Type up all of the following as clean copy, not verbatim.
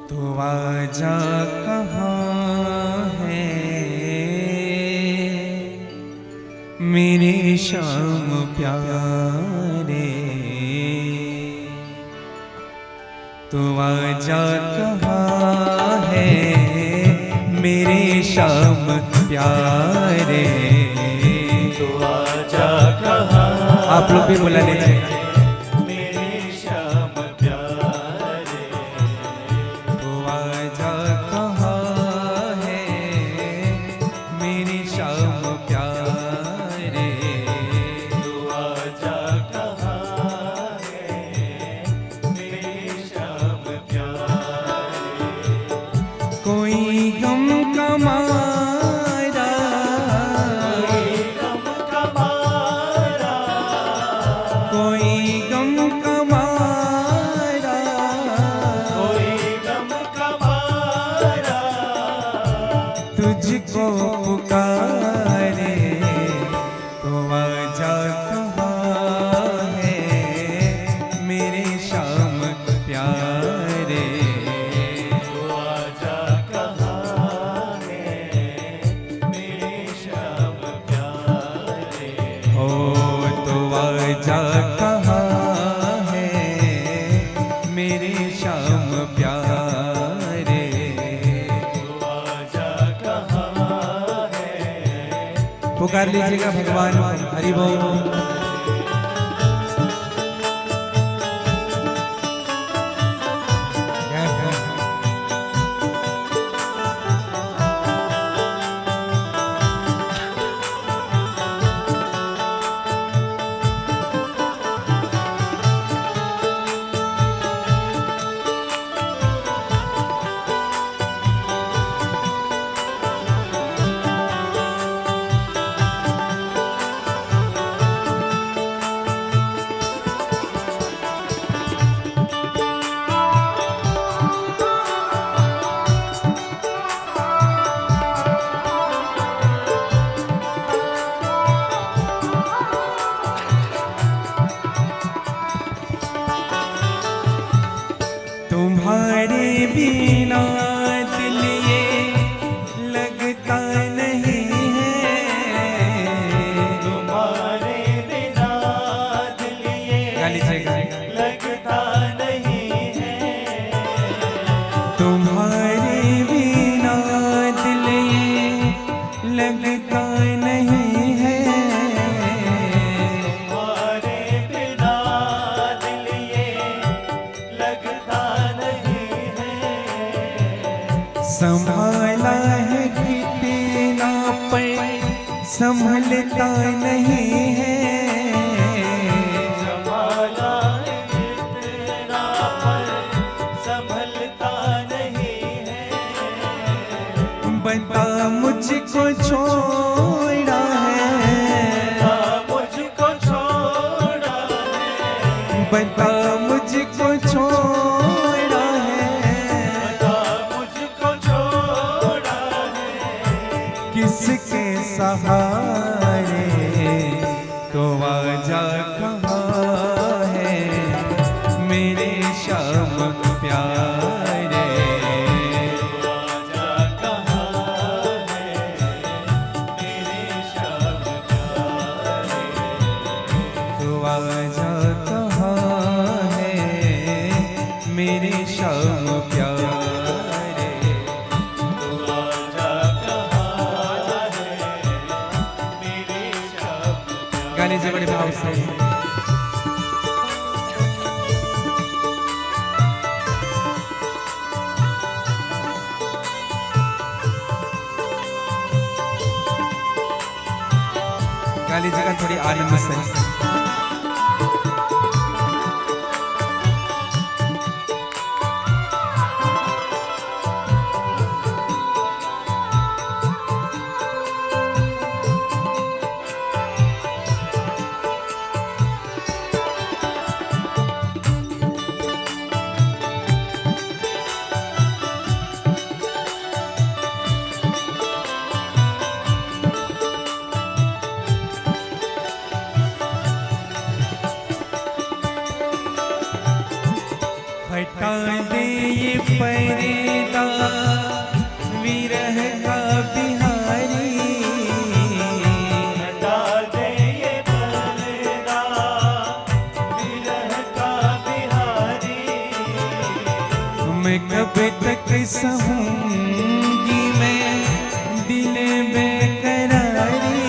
तो आजा कहाँ है मेरे शाम प्यारे, तो आजा कहाँ है मेरे शाम प्यारे, तो आजा कहाँ आप लोग भी बुला लीजिए। मेरे श्याम प्यारे, तो आजा कहाँ है मेरे शाम प्यारे, तो आजा कहाँ है मेरे श्याम प्यारे। कोई गम का मारा, कोई गम का मारा, कोई गम का मारा, कोई गम का मारा, तुझको पुकारे, तो आजा कहाँ है मेरे शाम प्यारे, तो आजा कहाँ है मेरे श्याम प्यारे। ओ तो आजा कहाँ है मेरे शाम प्यारे, तो आजा कहाँ है पुकार लीजिएगा भगवान हरि बोल। तुम्हारे बिना दिल ये लगता नहीं है, तुम्हारे बिना दिल ये गा लीजिएगा। लगता नहीं है। तुम्हारे बिना दिल ये लगता नहीं है, तुम्हारे बिना दिल ये लगता नहीं है। संभाला है कितना पर संभलता नहीं है, संभाला है कितना पर संभलता नहीं है। बता मुझको छोड़ा है, मुझको छोड़ा है, बता मुझको छोड़ा है, मुझको छोड़ा है। किसके सहारे, तो आजा कहाँ है मेरे शाम प्यारे, तो आजा कहाँ है मेरे श्याम प्यारे। तो आजा कहाँ है मेरे शाम प्यारे, तो आजा कहाँ है मेरे श्याम प्यारे। गाने से बड़े भाव से। गा लीजिएगा थोड़ी आनंद से। दे ये पर्दा विरह का बिहारी, हटा दे ये पर्दा विरह का बिहारी। मैं कब तक सहूंगी मैं दिल बेकरारी।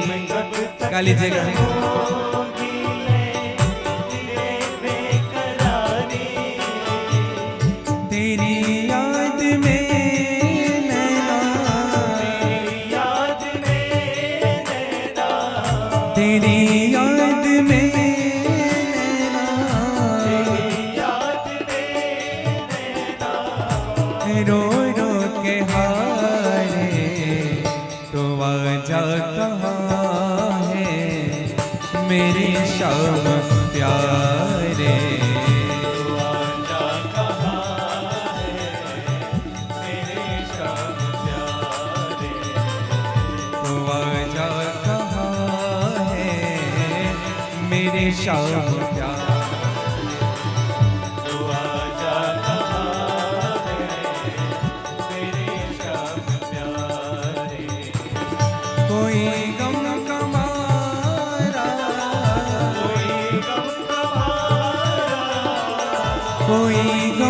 मैं कब तक गा लीजिएगा। होगी मैं तेरे बेकरारी। तेरी याद में नैना, तेरी याद में नैना, तेरी याद में नैना, तेरी याद में नैना। रो रो के हारे तो आजा कहाँ है मेरे शाम प्यारे। तू आजा कहाँ है मेरे शाम प्यारे। तो आजा कहाँ है मेरे शाम प्यारे। तू आजा कहाँ है मेरे शाम प्यारे। कोई गम कमारा, कोई गम कमारा, कोई गम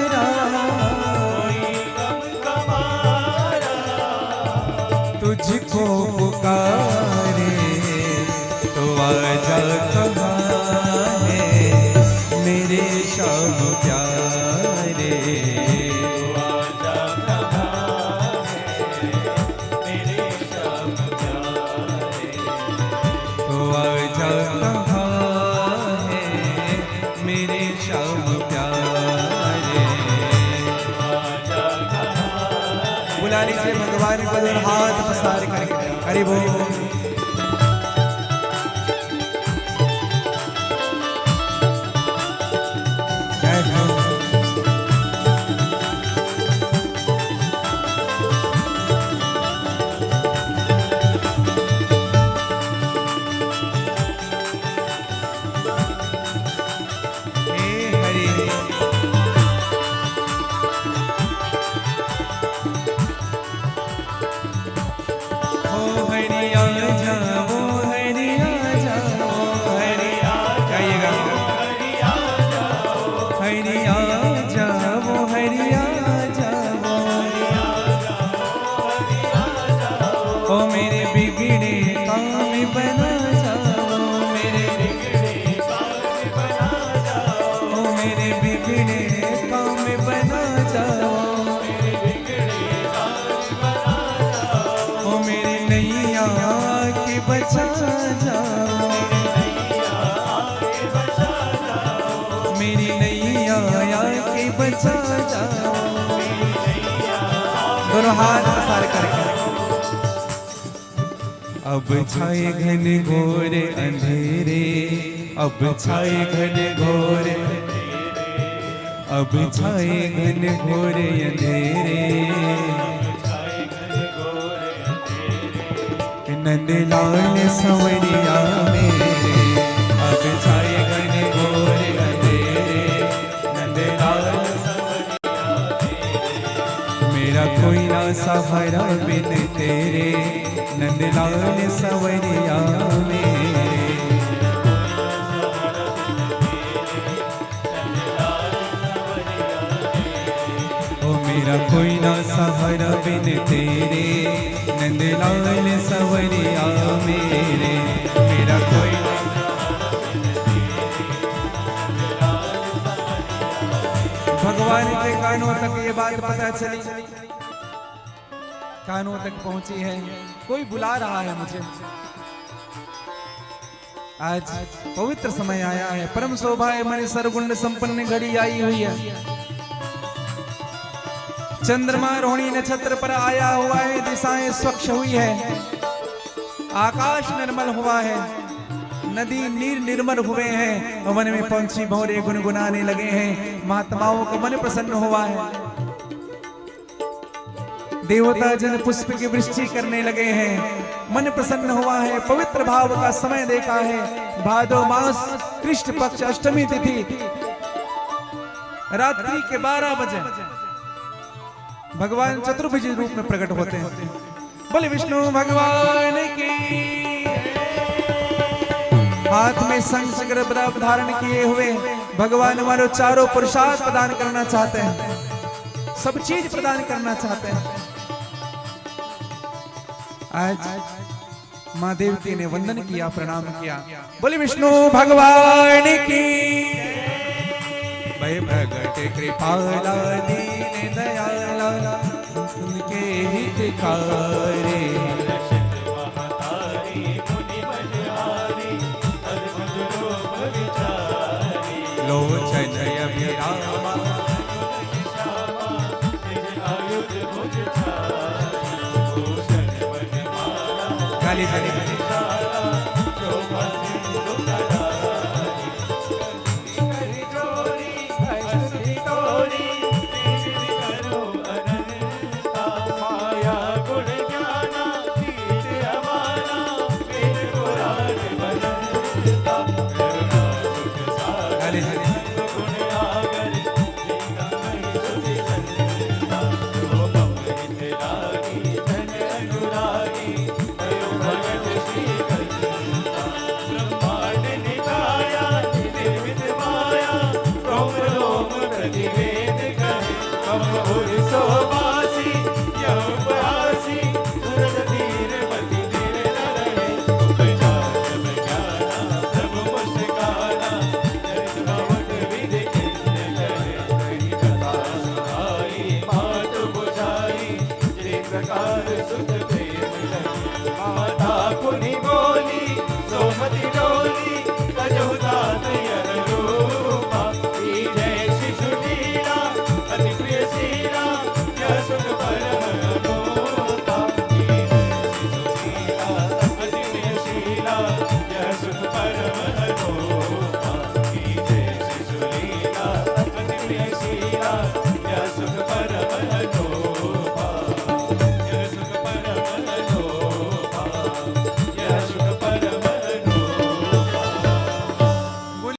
कमारा, कोई गम कमारा। तुझको पुकारे तो आजा कहाँ है मेरे शाम प्यारे। तू आजा कहाँ है मेरे शाम प्यारे। तो आजा कहाँ है मेरे शाम प्यारे। आजा कहाँ बुला लीजिए भगवान को और हाथ पसार करके। हरि बोल। जय हो। हे हरि। ओ हरि आजा, ओ हरि आजा, ओ हरि गाइएगा। हरि आजा, ओ हरि आजा, ओ मेरे बिगड़े काम बना जाओ, मेरे बिगड़े काम बना जाओ। ओ मेरे बिगड़े काम बना जाओ, मेरे बिगड़े काम बना जाओ। ओ मेरी नैया के बचा जाओ, नैया आके बचा जाओ। मेरी नैया के बचा जाओ। दोनों हाथ पसार करके। अब छाए घन घोर अंधेरे, अब छाए घन घोर, अब छाए घन घोर अंधेरे। छाए घन घोर अंधेरे। नंदलाल संवरिया मेरे, अब छाए घन घोर अंधेरे। नंदलाल मेरा कोई ना सहारा बिन तेरे, नंदलाल संवरिया मेरे। ओ मेरा कोई ना सहारा बिन तेरे, नंदलाल संवरिया मेरे। मेरा कोई ना भगवान के कानों तक ये बात पता चली, कानों तक पहुंची है। कोई बुला रहा है मुझे। आज पवित्र समय आया है, परम शोभा है, मन सर्वगुण संपन्न घड़ी आई हुई है। चंद्रमा रोहिणी नक्षत्र पर आया हुआ है, दिशाएं स्वच्छ हुई है, आकाश निर्मल हुआ है, नदी नीर निर्मल हुए हैं, वन में पंछी भौरे गुनगुनाने लगे हैं, महात्माओं का मन प्रसन्न हुआ है। देवता जन पुष्प की वृष्टि करने लगे हैं। मन प्रसन्न हुआ है, पवित्र भाव का समय देखा है। भादो मास कृष्ण पक्ष अष्टमी तिथि रात्रि के 12 बजे भगवान चतुर्भुज रूप में प्रकट होते हैं। बोले विष्णु भगवान की। हाथ में शंख चक्र प्रदाप धारण किए हुए भगवान हमारे चारों पुरुषार्थ प्रदान करना चाहते हैं, सब चीज प्रदान करना चाहते हैं। आज माँ देवती ने वंदन किया, प्रणाम किया। बोले विष्णु भगवान की। भय प्रगट कृपाला दीन दयाला तुमके हितकारी। लोचन अभिरामा काली काली सुत